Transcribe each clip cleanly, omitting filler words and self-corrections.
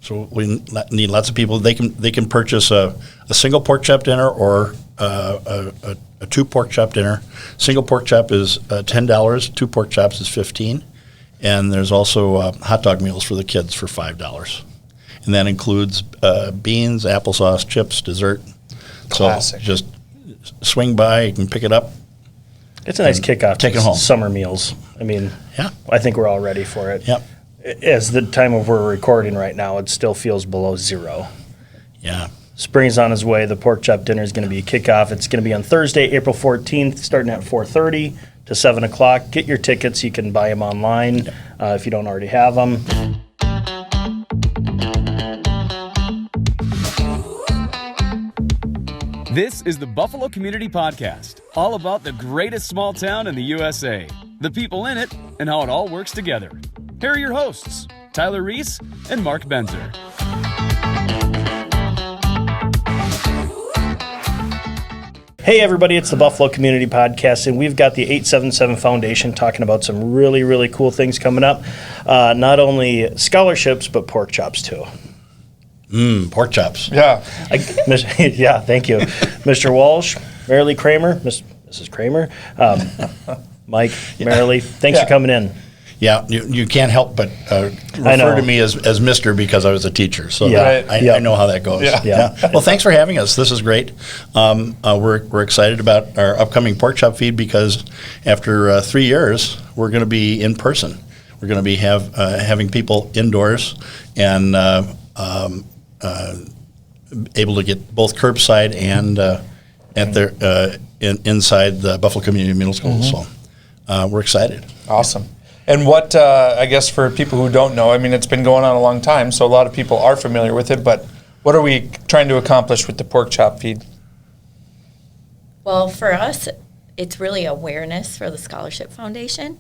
So we need lots of people. They can purchase a single pork chop dinner or a 2 pork chop dinner. Single pork chop is $10. 2 pork chops is $15. And there's also hot dog meals for the kids for $5. And that includes beans, applesauce, chips, dessert. Classic. So just swing by, you can pick it up. It's a nice kickoff Take to it home. summer meals. I mean, Yeah. I think we're all ready for it. Yep. As the time of we're recording right now, it still feels below zero. Yeah. Spring's on its way. The pork chop dinner is going to be a kickoff. It's going to be on Thursday, April 14th, starting at 4:30 to 7 o'clock. Get your tickets. You can buy them online if you don't already have them. This is the Buffalo Community Podcast, all about the greatest small town in the USA, the people in it, and how it all works together. Here are your hosts, Tyler Reiss and Mark Benzer. Hey everybody, it's the Buffalo Community Podcast, and we've got the 877 Foundation talking about some really, really cool things coming up. Not only scholarships, but pork chops too. Pork chops. Yeah. Yeah, thank you. Mr. Walsh, Marilee Kramer, Mrs. Kramer, Mike, Marilee, thanks for coming in. Yeah, you can't help but I know. refer to me as Mr. because I was a teacher. So Yeah. I know how that goes. Yeah. Well, thanks for having us. This is great. We're excited about our upcoming pork chop feed because after 3 years, we're going to be in person. We're going to be having people indoors and able to get both curbside and at their inside the Buffalo Community Middle School. So we're excited. Awesome. And what, I guess for people who don't know, I mean, it's been going on a long time, so a lot of people are familiar with it, but what are we trying to accomplish with the pork chop feed? Well, for us, it's really awareness for the Scholarship Foundation,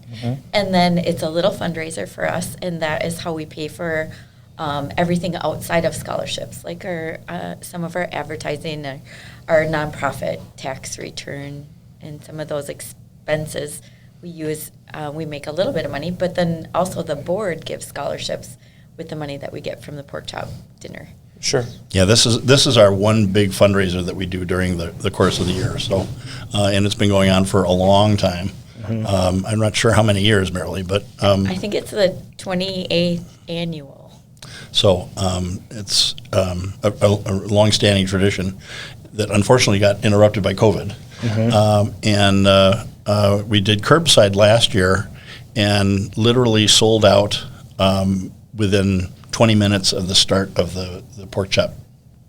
and then it's a little fundraiser for us, and that is how we pay for everything outside of scholarships, like our some of our advertising, our nonprofit tax return, and some of those expenses we use. We make a little bit of money, but then also the board gives scholarships with the money that we get from the pork chop dinner. Sure. Yeah, this is our one big fundraiser that we do during the course of the year. So, and it's been going on for a long time. I'm not sure how many years, Marilee, but I think it's the 28th annual. so it's a long-standing tradition that unfortunately got interrupted by COVID. And we did curbside last year and literally sold out within 20 minutes of the start of the pork chop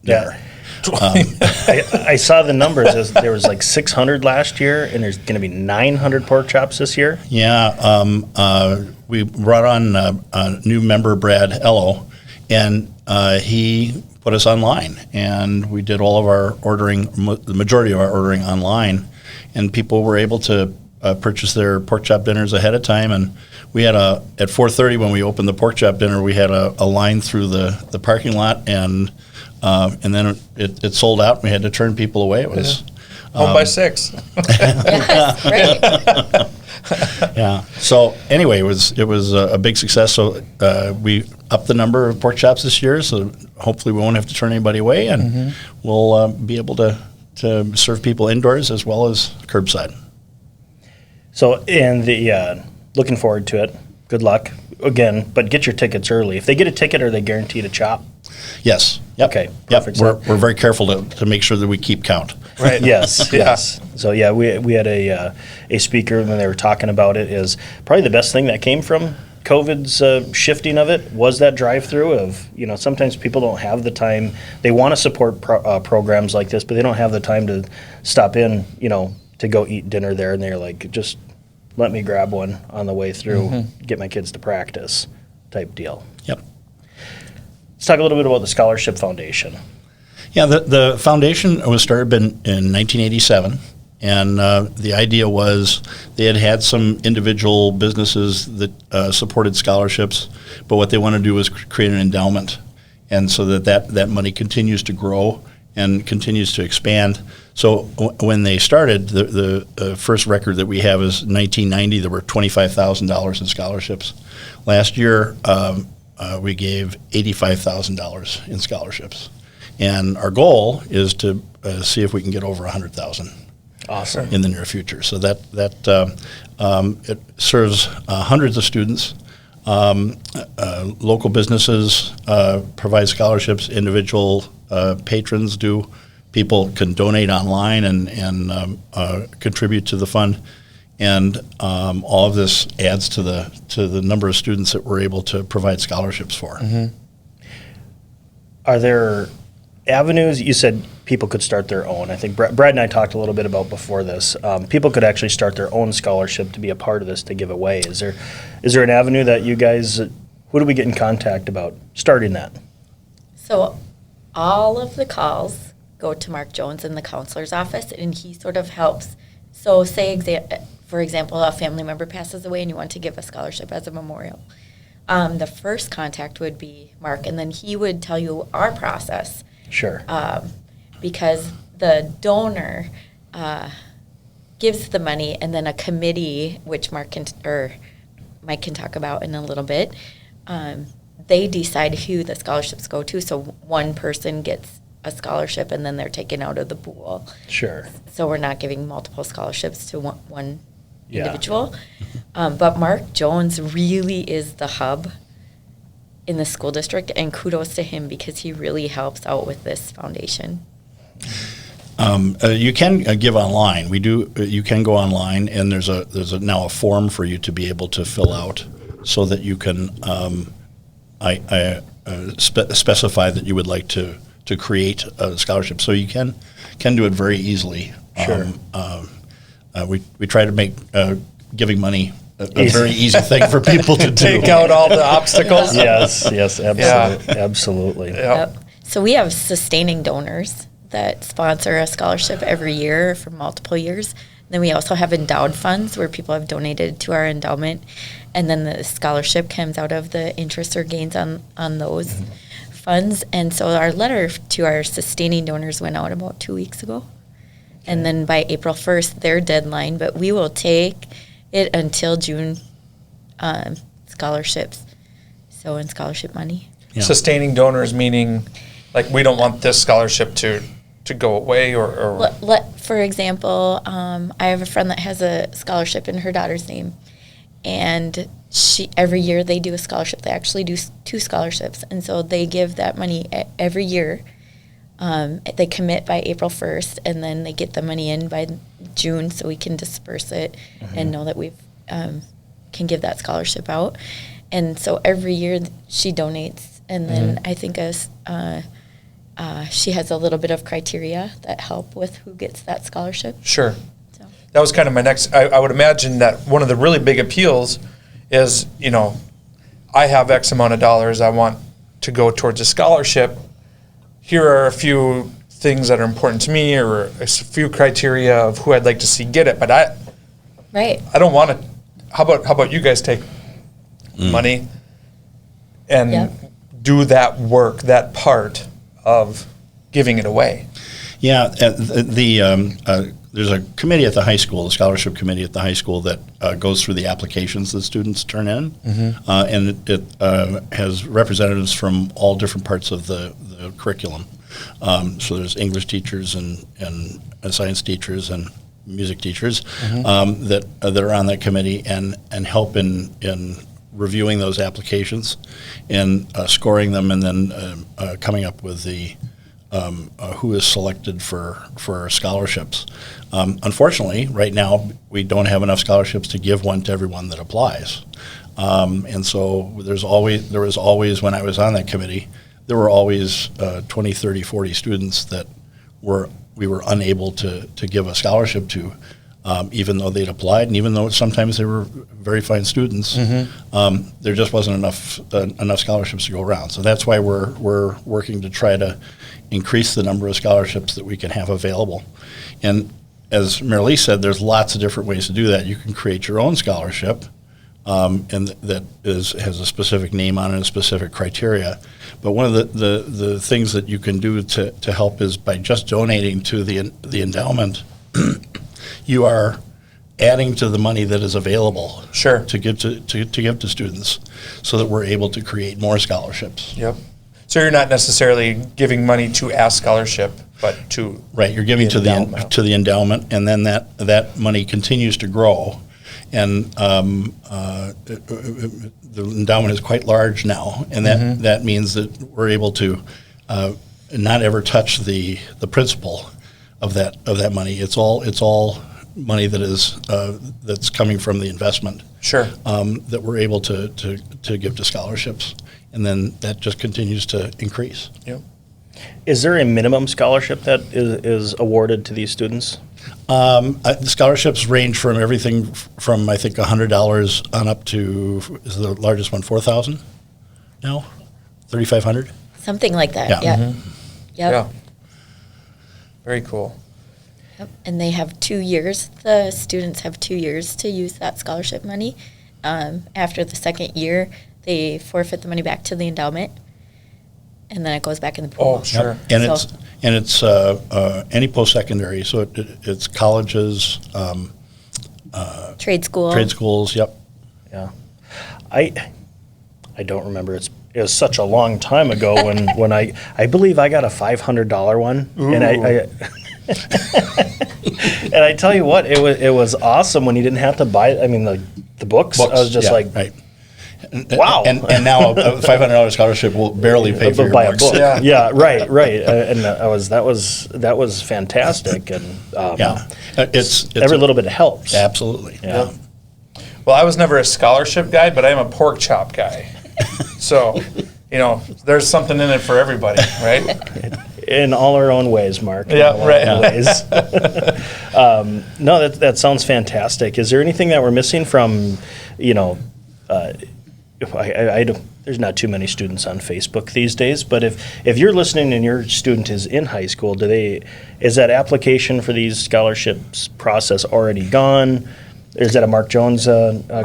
dinner. I saw the numbers. There was like 600 last year, and there's going to be 900 pork chops this year. Yeah, we brought on a new member, Brad Ello, and he put us online, and we did all of our ordering, the majority of our ordering online, and people were able to purchase their pork chop dinners ahead of time. And we had at 4:30 when we opened the pork chop dinner, we had a line through the parking lot, and then it sold out. We had to turn people away. It was Home by 6. Yes, right. yeah. So anyway, it was a big success. So we upped the number of pork chops this year. So hopefully we won't have to turn anybody away, and we'll be able to serve people indoors as well as curbside. So, and looking forward to it. Good luck again, but get your tickets early. If they get a ticket, are they guaranteed a chop? Yes. Yep. Okay, Yep. perfect. We're very careful to make sure that we keep count. Right. Yes. So yeah, we had a speaker when they were talking about it. Is probably the best thing that came from COVID's shifting of it was that drive-through of, sometimes people don't have the time. They want to support programs like this, but they don't have the time to stop in, to go eat dinner there, and they're like, just let me grab one on the way through, get my kids to practice type deal. Yep. Let's talk a little bit about the Scholarship Foundation. Yeah, the foundation was started in 1987, and the idea was they had some individual businesses that supported scholarships, but what they want to do is create an endowment, and so that money continues to grow and continues to expand. So when they started, the first record that we have is 1990. There were $25,000 in scholarships. Last year, we gave $85,000 in scholarships. And our goal is to see if we can get over 100,000. Awesome. In the near future. So that it serves hundreds of students. Local businesses provide scholarships. Individual patrons do. People can donate online and contribute to the fund. And all of this adds to the number of students that we're able to provide scholarships for. Mm-hmm. Are there avenues? You said people could start their own. I think Brad and I talked a little bit about before this. People could actually start their own scholarship to be a part of this to give away. Is there an avenue that you guys? Who do we get in contact about starting that? So all of the calls go to Mark Jones in the counselor's office, and he sort of helps. So say, for example, a family member passes away and you want to give a scholarship as a memorial. The first contact would be Mark, and then he would tell you our process. Sure. Because the donor gives the money, and then a committee, which Mike can talk about in a little bit, they decide who the scholarships go to. So one person gets a scholarship, and then they're taken out of the pool. Sure. So we're not giving multiple scholarships to one Yeah. individual. But Mark Jones really is the hub in the school district, and kudos to him because he really helps out with this foundation. You can give online. You can go online, and there's now a form for you to be able to fill out, so that you can specify that you would like to create a scholarship. So you can do it very easily. Sure. We try to make giving money a very easy thing for people to do. Take out all the obstacles. Yes, absolutely. Absolutely. Yep. So we have sustaining donors that sponsor a scholarship every year for multiple years. Then we also have endowed funds where people have donated to our endowment, and then the scholarship comes out of the interest or gains on those funds. And so our letter to our sustaining donors went out about 2 weeks ago. And then by April 1st, their deadline, but we will take it until June scholarships, so in scholarship money. Yeah. Sustaining donors meaning, like, we don't want this scholarship to go away, or For example, I have a friend that has a scholarship in her daughter's name, and every year they do a scholarship. They actually do 2 scholarships, and so they give that money every year. They commit by April 1st, and then they get the money in by June, so we can disperse it and know that we can give that scholarship out. And so every year she donates, and then I think she has a little bit of criteria that help with who gets that scholarship. Sure. So. That was kind of my next. I would imagine that one of the really big appeals is, I have X amount of dollars I want to go towards a scholarship. Here are a few things that are important to me, or a few criteria of who I'd like to see get it. But I don't want to. How about you guys take money and do that work, that part of giving it away? Yeah, there's a committee at the high school, the scholarship committee at the high school, that goes through the applications that students turn in, and it has representatives from all different parts of the curriculum. So there's English teachers and science teachers and music teachers that are on that committee and help in reviewing those applications and scoring them, and then coming up with the who is selected for scholarships. Unfortunately, right now we don't have enough scholarships to give one to everyone that applies, and so there was always when I was on that committee, there were always 20, 30, 40 students that we were unable to give a scholarship to, even though they'd applied, and even though sometimes they were very fine students, there just wasn't enough scholarships to go around. So that's why we're working to try to increase the number of scholarships that we can have available. And as Marilee said, there's lots of different ways to do that. You can create your own scholarship, and that has a specific name on it, a specific criteria. But one of the things that you can do to help is by just donating to the endowment, you are adding to the money that is available Sure. to give to give to students, so that we're able to create more scholarships. Yep. So you're not necessarily giving money to a scholarship, but to Right, you're giving to endowment. the endowment, and then that money continues to grow, and the endowment is quite large now, and that means that we're able to not ever touch the principal of that money. It's all money that is that's coming from the investment. Sure. That we're able to give to scholarships, and then that just continues to increase. Yep. Is there a minimum scholarship that is awarded to these students? The scholarships range from everything from, I think, $100 on up to, is the largest one $4,000 now? $3,500? Something like that. Yeah. Yeah. Mm-hmm. Yep. Yeah. Very cool. Yep. And they have 2 years. The students have 2 years to use that scholarship money. After the second year, they forfeit the money back to the endowment, and then it goes back in the pool. Oh, sure. And So- it's any post-secondary, so it's colleges, Trade school. trade schools, yep. Yeah. I don't remember. It was such a long time ago when I believe I got a $500 one. And I and I tell you what, it was awesome when you didn't have to buy, I mean, the books. I was just yeah, like, right. wow. And now a $500 scholarship will barely pay for your buy a books. book. Yeah. Yeah, right. And that was fantastic. And Yeah, it's every little bit helps. absolutely. Yeah. Well, I was never a scholarship guy, but I am a pork chop guy. So, there's something in it for everybody, right? In all our own ways, Mark. In Yeah, all our right. own ways. No, that sounds fantastic. Is there anything that we're missing from, I don't, there's not too many students on Facebook these days, but if you're listening and your student is in high school, is that application for these scholarships process already gone? Is that a Mark Jones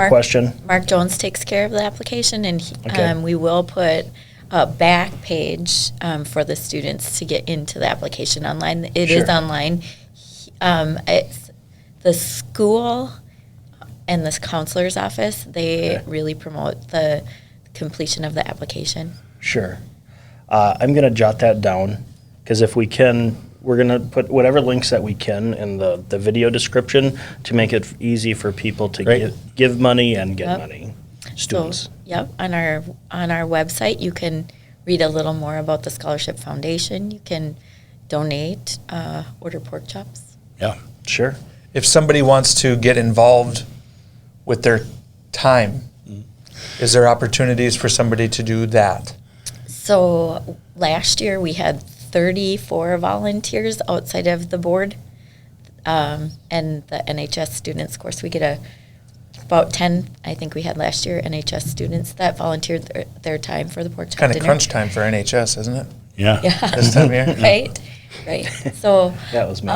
question? Mark Jones takes care of the application, and Okay. we will put a back page for the students to get into the application online. It is Sure. online. It's the school and the counselor's office. They Okay. really promote the completion of the application. Sure. I'm going to jot that down because if we can, we're going to put whatever links that we can in the video description to make it easy for people to Great. give money and get Yep. money. Students. So, yep, on our website, you can read a little more about the Scholarship Foundation. You can donate, order pork chops. Yeah. Sure. If somebody wants to get involved with their time, is there opportunities for somebody to do that? So last year we had 34 volunteers outside of the board, and the NHS students. Of course, we get about 10. I think we had last year NHS students that volunteered their time for the pork chop Kind of dinner. crunch time for NHS, isn't it? Yeah. This time of year? Right. So That was me.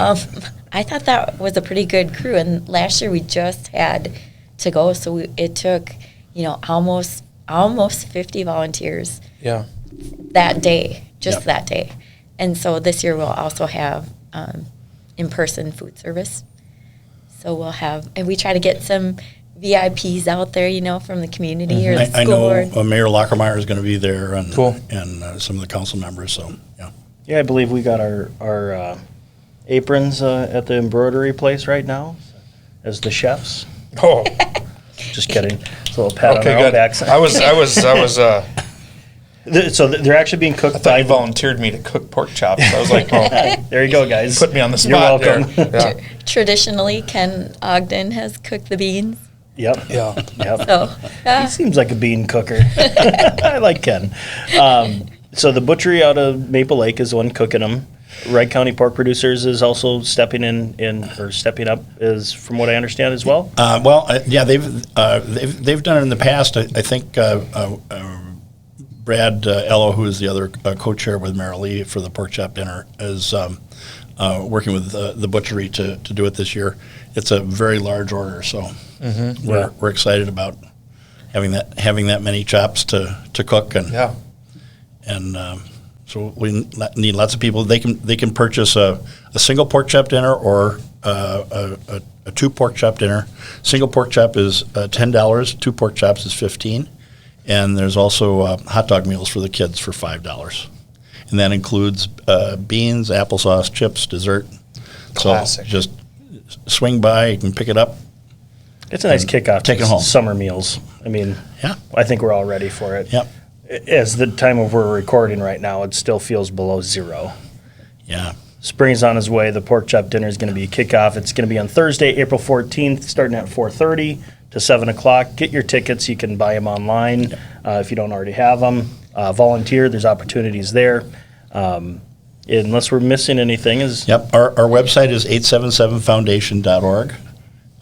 I thought that was a pretty good crew, and last year we just had to go, so it took almost 50 volunteers Yeah. that day, just Yep. that day. And so this year we'll also have in-person food service. So we'll have, and we try to get some VIPs out there, from the community or the I school know board. Mayor Lockermeyer is going to be there, and Cool. and some of the council members. So yeah. Yeah, I believe we got our aprons at the embroidery place right now as the chefs. Oh, Just kidding. It's a little pat okay, on our own good. backs. I was. So they're actually being cooked I thought by you volunteered me to cook pork chops. I was like, well, There you go, guys. put me on the You're spot welcome. there. Yeah. Traditionally, Ken Ogden has cooked the beans. Yep. Yeah. Yep. So He seems like a bean cooker. I like Ken. So the butchery out of Maple Lake is the one cooking them. Wright County Pork Producers is also stepping stepping up, is from what I understand as well. Yeah, they've done it in the past. I think Brad Ello, who is the other co-chair with Mary Lee for the pork chop dinner, is working with the butchery to do it this year. It's a very large order, so we're excited about having that many chops to cook, and Yeah. and so we need lots of people. They can purchase a single pork chop dinner or a 2 pork chop dinner. Single pork chop is $10. 2 pork chops is $15. And there's also hot dog meals for the kids for $5. And that includes beans, applesauce, chips, dessert. Classic. So just swing by, you can pick it up. It's a nice kickoff Take to it home. summer meals. I mean, Yeah. I think we're all ready for it. Yep. As the time of we're recording right now, it still feels below zero. Yeah. Spring's on his way. The pork chop dinner is going to be kickoff. It's going to be on Thursday, April 14th, starting at 4:30 to 7 o'clock. Get your tickets. You can buy them online if you don't already have them. Volunteer. There's opportunities there. Unless we're missing anything. Yep. Our website is 877foundation.org.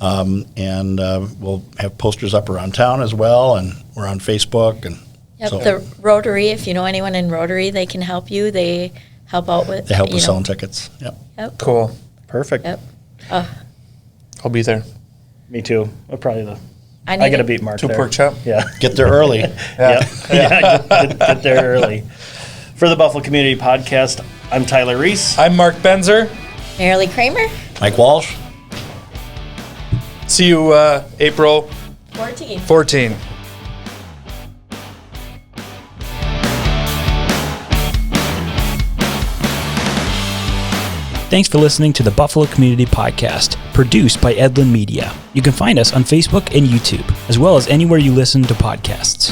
And we'll have posters up around town as well, and we're on Facebook. And Yep, so the Rotary, if you know anyone in Rotary, they can help you. They help out with, they help with selling tickets. Yep. Yep, Cool. Perfect. yep. I'll be there. Me too. Probably I I got to to beat Mark 2 there. pork chop. Yeah. Get there early. Yeah. Get there early. For the Buffalo Community Podcast, I'm Tyler Reiss. I'm Mark Benzer. Marilee Kramer, Mike Walsh. See you April 14. 14. Thanks for listening to the Buffalo Community Podcast, produced by Edlund Media. You can find us on Facebook and YouTube, as well as anywhere you listen to podcasts.